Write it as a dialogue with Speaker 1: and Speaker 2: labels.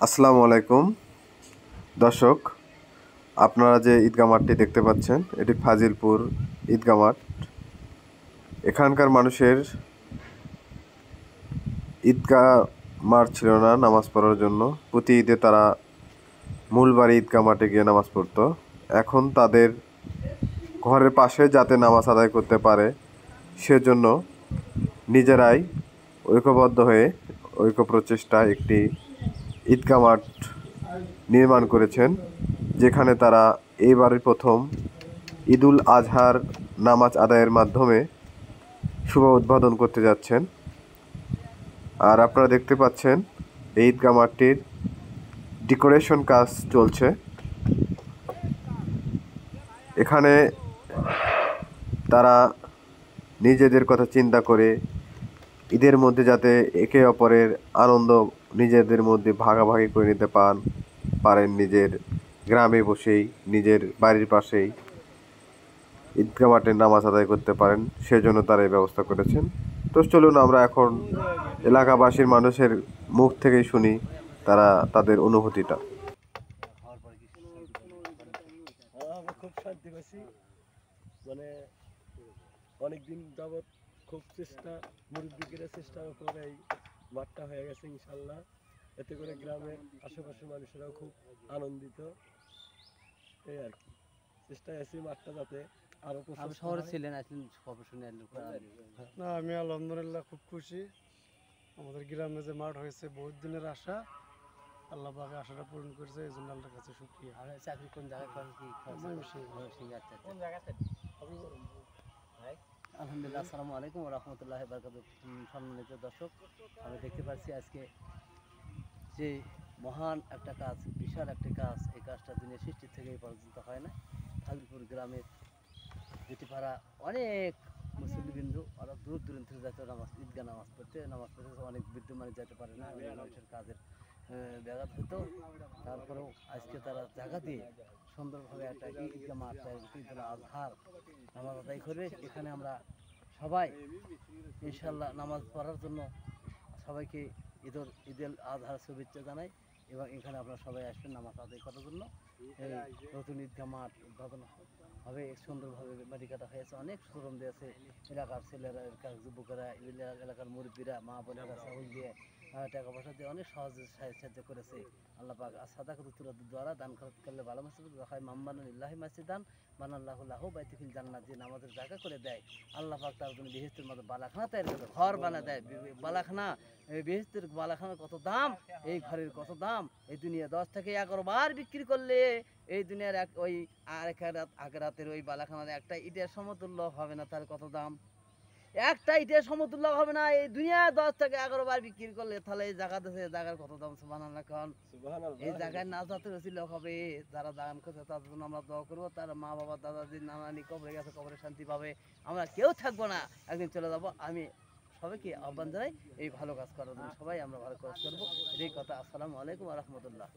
Speaker 1: আসসালামু আলাইকুম দর্শক, আপনারা যে ঈদগাহ মাঠটি দেখতে পাচ্ছেন এটি ফাজিলপুর ঈদগাহ মাঠ। এখানকার মানুষের ঈদগাহ মাঠ ছিল না নামাজ পড়ার জন্য। প্রতি ঈদে তারা মূল বাড়ি ঈদগাহ মাঠে গিয়ে নামাজ পড়তো। এখন তাদের ঘরের পাশে যাতে নামাজ আদায় করতে পারে সেজন্য নিজেরাই ঐক্যবদ্ধ হয়ে ঐক্য প্রচেষ্টায় একটি ঈদগাহ মাঠ নির্মাণ করেছেন, যেখানে তারা এইবারই প্রথম ঈদুল আজহার নামাজ আদায়ের মাধ্যমে শুভ উদ্বোধন করতে যাচ্ছেন। আর আপনারা দেখতে পাচ্ছেন এই ঈদগাহ মাঠটির ডেকোরেশন কাজ চলছে। এখানে তারা নিজেদের কথা চিন্তা করে ঈদের মধ্যে যাতে একে অপরের আনন্দ নিজেদের মধ্যে ভাগাভাগি করে নিতে পারেন, নিজের গ্রামে বসেই নিজের বাড়ির পাশেই ঈদগাহ মাঠে নামাজ আদায় করতে পারেন, সেজন্য তারা এই ব্যবস্থা করেছেন। তো চলুন আমরা এখন এলাকাবাসীর মানুষের মুখ থেকেই শুনি তাদের অনুভূতিটা।
Speaker 2: আমরা খুব শান্তি পাইছি। মানে অনেকদিন যাবৎ খুব মুরব্বীদের চেষ্টার উপরে এই মাঠটা হয়ে গেছে ইনশাল্লাহ। এতে করে গ্রামের আশেপাশের মানুষেরাও খুব আনন্দিত। এই আর কি চেষ্টায় আছি মাঠটা যাতে আরো
Speaker 3: শহরে ছিলেন,
Speaker 2: না, আমি আলহামদুলিল্লাহ খুব খুশি। আমাদের গ্রামে যে মাঠ হয়েছে বহুত দিনের আশা, আল্লাহ পাক আশাটা পূরণ করেছে, এই জন্য আল্লাহর কাছে শুকরিয়া।
Speaker 3: আর চাকরি কোন জায়গায় করেন কি? আলহামদুলিল্লাহ। আসসালামু আলাইকুম ওয়া রাহমাতুল্লাহি ওয়া বারাকাতুহু। সম্মানিত দর্শক, আমি দেখতে পাচ্ছি আজকে যে মহান একটা কাজ, বিশাল একটা কাজ, এই কাজটা দিনের সৃষ্টি থেকে এই পর্যন্ত হয় না। ফাজিলপুর গ্রামের পাড়া অনেক মুসল্লিবিন্দু ওরা দূর দূরান্ত থেকে যেতে ঈদগাহ নামাজ পড়তে অনেক বিদ্যমানে যেতে পারে না, মানুষের কাজের ব্যাঘাত হতো। তারপরেও আজকে তারা জায়গা দিয়ে সুন্দরভাবে একটা ঈদগাহ মাঠ, ঈদুল আজহার নামাজ আদায় করবে। এখানে আমরা সবাই ইনশাল্লাহ নামাজ পড়ার জন্য সবাইকে ঈদুল আজহার শুভেচ্ছা জানাই, এবং এখানে আপনারা সবাই আসবেন নামাজ আদায় করার জন্য। এই নতুন ঈদগাহ মাঠ উদ্বোধন হবে, সুন্দরভাবে বাড়ি কাটা হয়েছে, অনেক শ্রম দিয়েছে এলাকার ছেলেরা, এলাকার যুবকেরা, এলাকার মুরব্বীরা, মা বোনেরা চাউল দিয়ে, টাকা পয়সা দিয়ে অনেক সহজে সাহায্য করেছে। আল্লাহ পাক সাদাকাত দ্বারা দান করলে ভালো মাসিদ হয় মাম্বানুল্লাহি মাসিদান বানাল্লাহু লাহু বাইতুল জান্নাত, যে নামাজের জায়গা করে দেয় আল্লাহ পাক তার জন্য বেহেশতের মধ্যে বালাখানা তৈরি করে ঘর বানা দেয়। বালাখানা, বেহেশতের বালাখানার কত দাম, এই ঘরের কত দাম, এই দুনিয়া 10 থেকে 11 বার বিক্রি করলে এই দুনিয়ার ওই আখেরাতের ওই বালাখানার একটা ইটের সমতুল্য হবে না। তার কত দাম, একটা ইটের সমতুল্য হবে না। এই দুনিয়া 10 থেকে 11 বার বিক্রি করলে তাহলে এই জায়গার কত দাম। সুবহানাল্লাহ খান। এই জায়গায় না যাতে রসিল হবে, যারা দান করছে তাদের জন্য আমরা দোয়া করবো। তার মা বাবা দাদাজি নানানি কবরে গেছে, কবরে শান্তি পাবে। আমরা কেউ থাকবো না, একদিন চলে যাবো। আমি সবাইকে আহ্বান জানাই এই ভালো কাজ করার জন্য, সবাই আমরা ভালো কাজ করবো, এই কথা। আসসালামু আলাইকুম ওয়া রাহমাতুল্লাহ।